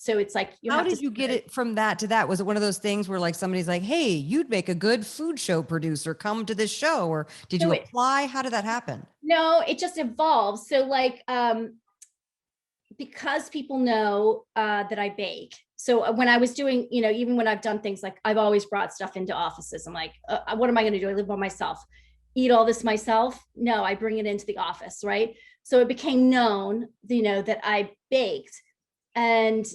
So it's like, you How have to. did you get it from that to that? Was it one of those things where like somebody's like, hey, you'd make a good food show producer, come to this show? Or did So you apply? How did that happen? no, it just evolves. So like, because people know that I bake. So when I was doing, even when I've done things like I've always brought stuff into offices. I'm like, what am I going to do? I live by myself. Eat all this myself? No, I bring it into the office, right? So it became known, that I baked. And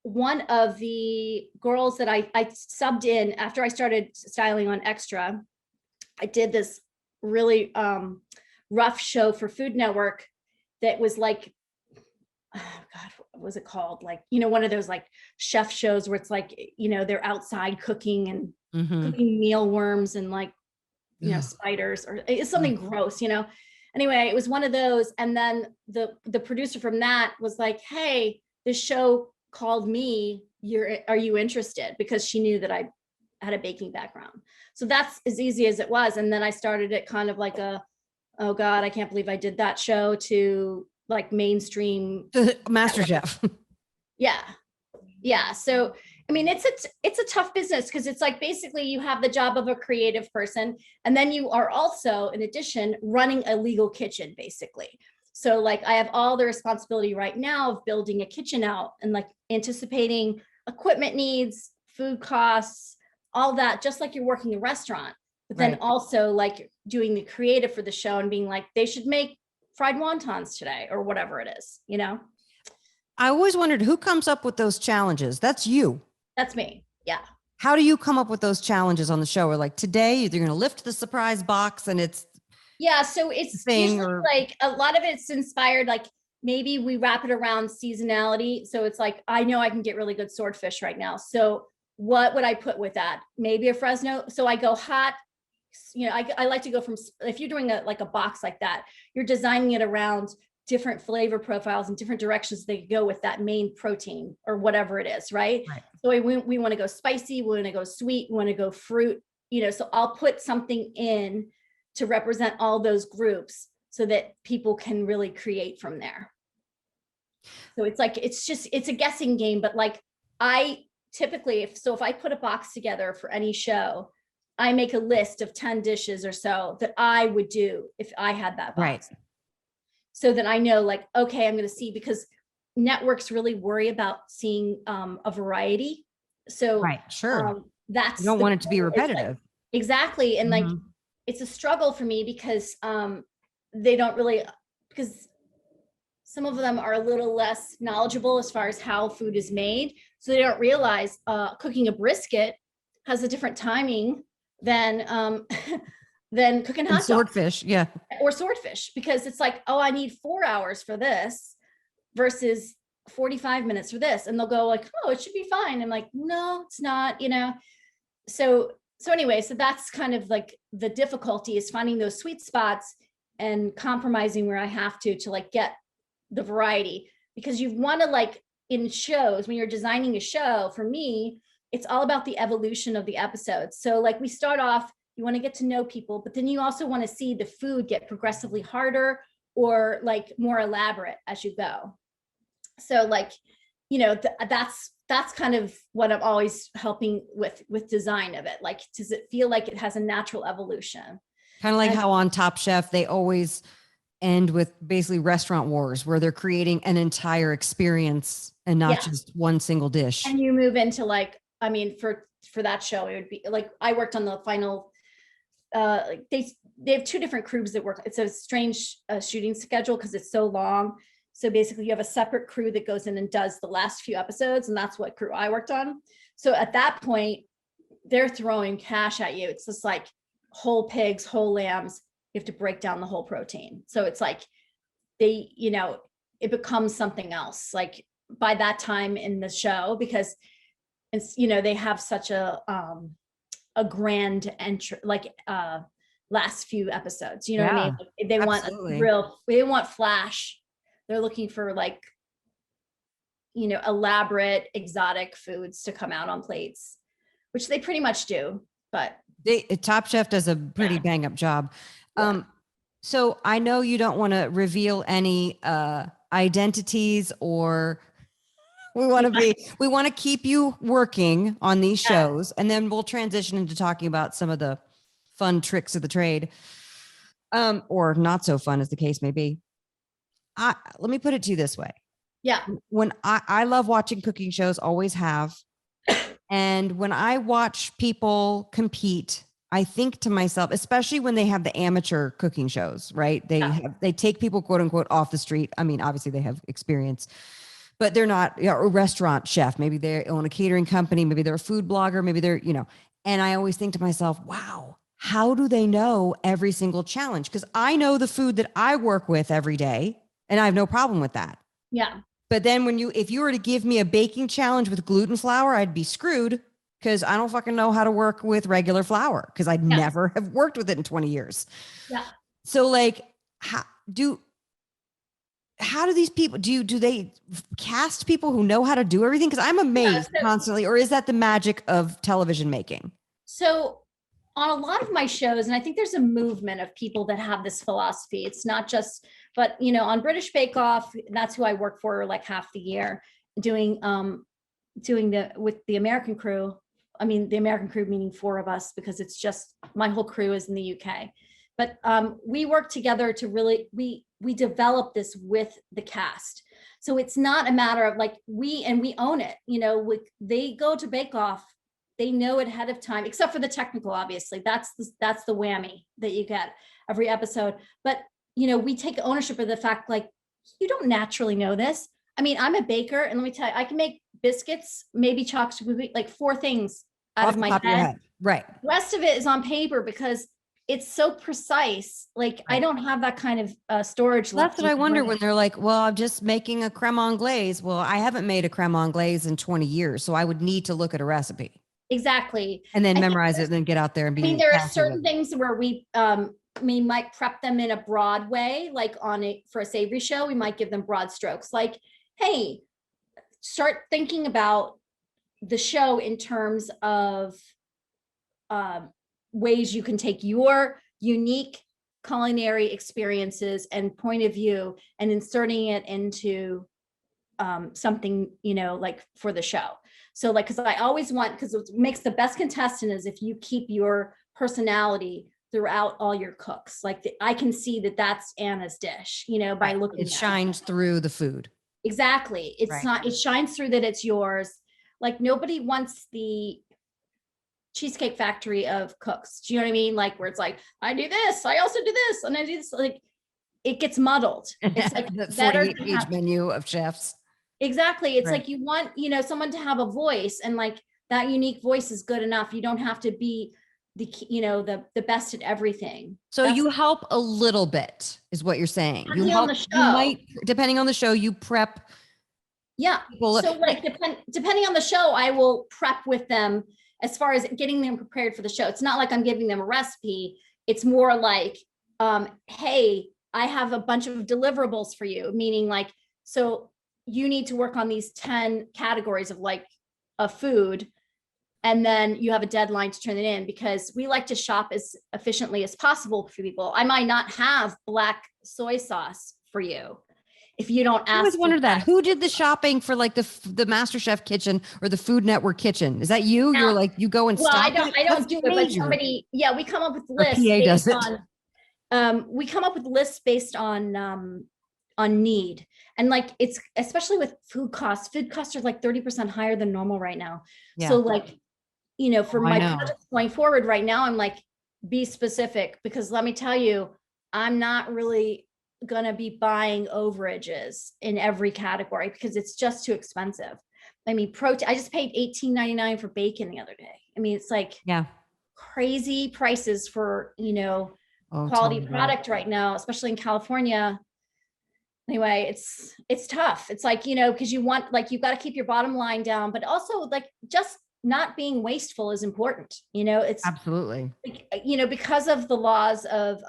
one of the girls that I subbed in after I started styling on Extra, I did this really rough show for Food Network that was like, oh God, what was it called? Like, one of those like chef shows where it's like, they're outside cooking and cooking mealworms and like, spiders, or it's something gross, Anyway, it was one of those. And then the producer from that was like, hey, this show called me. Are you interested? Because she knew that I had a baking background. So that's as easy as it was. And then I started it kind of like oh God, I can't believe I did that show, to like mainstream Master Chef. Yeah. Yeah. So, I mean, it's a tough business, because it's like basically you have the job of a creative person, and then you are also, in addition, running a legal kitchen, basically. So like I have all the responsibility right now of building a kitchen out and like anticipating equipment needs, food costs, all that, just like you're working a restaurant, but then also like doing the creative for the show and being like, they should make fried wontons today or whatever it is, I always wondered who comes up with those challenges. That's you. That's me. Yeah. How do you come up with those challenges on the show? Or like today, you're going to lift the surprise box and it's Yeah. So it's usually like a lot of it's inspired, like maybe we wrap it around seasonality. So it's like, I know I can get really good swordfish right now. So what would I put with that? Maybe a Fresno. So I go hot. I like to go from, if you're doing a box like that, you're designing it around different flavor profiles and different directions they go with that main protein or whatever it is, right? So we want to go spicy, we want to go sweet, we want to go fruit, so I'll put something in to represent all those groups so that people can really create from there. So it's like, it's a guessing game, but like I typically, if I put a box together for any show, I make a list of 10 dishes or so that I would do if I had that box. So that I know, like, okay, I'm going to see, because networks really worry about seeing a variety. So that's, you don't want it to be repetitive. Like, exactly. And like, it's a struggle for me because they don't really, because some of them are a little less knowledgeable as far as how food is made. So they don't realize cooking a brisket has a different timing than than cooking hot dogs. Swordfish, yeah. Or swordfish, because it's like, oh, I need 4 hours for this versus 45 minutes for this. And they'll go like, oh, it should be fine. I'm like, no, it's not, So anyway, so that's kind of like the difficulty, is finding those sweet spots and compromising where I have to like get the variety, because you want to, like in shows, when you're designing a show, for me, it's all about the evolution of the episodes. So like we start off, you want to get to know people, but then you also want to see the food get progressively harder or like more elaborate as you go. So like, that's kind of what I'm always helping with design of it. Like, does it feel like it has a natural evolution? Kind of like how on Top Chef, they always end with basically restaurant wars, where they're creating an entire experience and not just one single dish. And you move into like, I mean, for that show, it would be like, I worked on the final, they have 2 different crews that work. It's a strange shooting schedule because it's so long. So basically you have a separate crew that goes in and does the last few episodes, and that's what crew I worked on. So at that point, they're throwing cash at you. It's just like whole pigs, whole lambs. You have to break down the whole protein. So it's like they, it becomes something else like by that time in the show, because it's, they have such a grand entry, like last few episodes, what I mean? Like, they want they want flash. They're looking for like, elaborate exotic foods to come out on plates, which they pretty much do, but Top Chef does a pretty bang up job. So I know you don't want to reveal any identities or We want to keep you working on these shows, and then we'll transition into talking about some of the fun tricks of the trade, or not so fun as the case may be. Let me put it to you this way. Yeah. When I love watching cooking shows, always have. And when I watch people compete, I think to myself, especially when they have the amateur cooking shows, right? They take people, quote unquote, off the street. I mean, obviously they have experience, but they're not a restaurant chef. Maybe they own a catering company. Maybe they're a food blogger. Maybe they're, and I always think to myself, wow, how do they know every single challenge? Because I know the food that I work with every day, and I have no problem with that. Yeah. But then if you were to give me a baking challenge with gluten flour, I'd be screwed, because I don't fucking know how to work with regular flour, because I'd never have worked with it in 20 years. Yeah. So like, how do these people, do they cast people who know how to do everything? Because I'm amazed constantly. Or is that the magic of television making? So on a lot of my shows, and I think there's a movement of people that have this philosophy. It's not just, but on British Bake Off, that's who I work for like half the year, doing with the American crew. I mean, the American crew meaning 4 of us, because it's just my whole crew is in the UK. But we work together to really, we develop this with the cast. So it's not a matter of like, we own it. They go to Bake Off, they know it ahead of time, except for the technical, obviously. That's the whammy that you get every episode. But, we take ownership of the fact, like, you don't naturally know this. I mean, I'm a baker, and let me tell you, I can make biscuits, maybe chocolate, like 4 things out of my head. Right. The rest of it is on paper, because it's so precise. Like, I don't have that kind of storage. That's what I wonder when they're like, well, I'm just making a creme anglaise. Well, I haven't made a creme anglaise in 20 years, so I would need to look at a recipe. Exactly. And then memorize it, and then get out there and be. I mean, there are certain things where we might prep them in a broad way, like for a savory show, we might give them broad strokes, like, hey, start thinking about the show in terms of ways you can take your unique culinary experiences and point of view and inserting it into something, like for the show. So like, because I always want, because what makes the best contestant is if you keep your personality throughout all your cooks. Like I can see that that's Anna's dish, by looking it shines through the food. Exactly. It's not, it shines through that it's yours. Like nobody wants the Cheesecake Factory of cooks. Do you know what I mean? Like where it's like, I do this, I also do this, and I do this. Like it gets muddled. It's like the 48-page menu of chefs. Exactly. It's like you want, someone to have a voice, and like that unique voice is good enough. You don't have to be the best at everything. So you help a little bit is what you're saying. You help, you might, depending on the show, you prep. Yeah. So like depending on the show, I will prep with them as far as getting them prepared for the show. It's not like I'm giving them a recipe. It's more like, hey, I have a bunch of deliverables for you, meaning like, so you need to work on these 10 categories of like a food. And then you have a deadline to turn it in, because we like to shop as efficiently as possible for people. I might not have black soy sauce for you if you don't ask. I always wondered that. Who did the shopping for like the MasterChef kitchen or the Food Network kitchen? Is that you? You're like, you go and well, I don't do it, but somebody, we come up with lists based on, we come up with lists based on need. And like, it's especially with food costs are like 30% higher than normal right now. Yeah. So like, for my projects going forward right now, I'm like, be specific, because let me tell you, I'm not really going to be buying overages in every category because it's just too expensive. I mean, protein, I just paid $18.99 for bacon the other day. I mean, it's like crazy prices for, quality product right now, especially in California. Anyway, it's tough. It's like, because you want, like, you've got to keep your bottom line down, but also like just not being wasteful is important. It's absolutely, because of the laws of,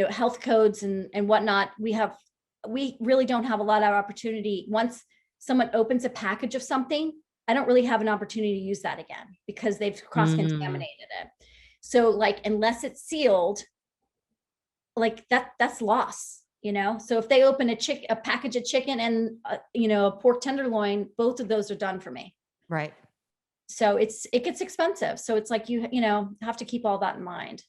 health codes and whatnot, we really don't have a lot of opportunity. Once someone opens a package of something, I don't really have an opportunity to use that again because they've cross-contaminated it. So like, unless it's sealed, like that's loss. So if they open a package of chicken and, a pork tenderloin, both of those are done for me. Right. So it gets expensive. So it's like, you have to keep all that in mind.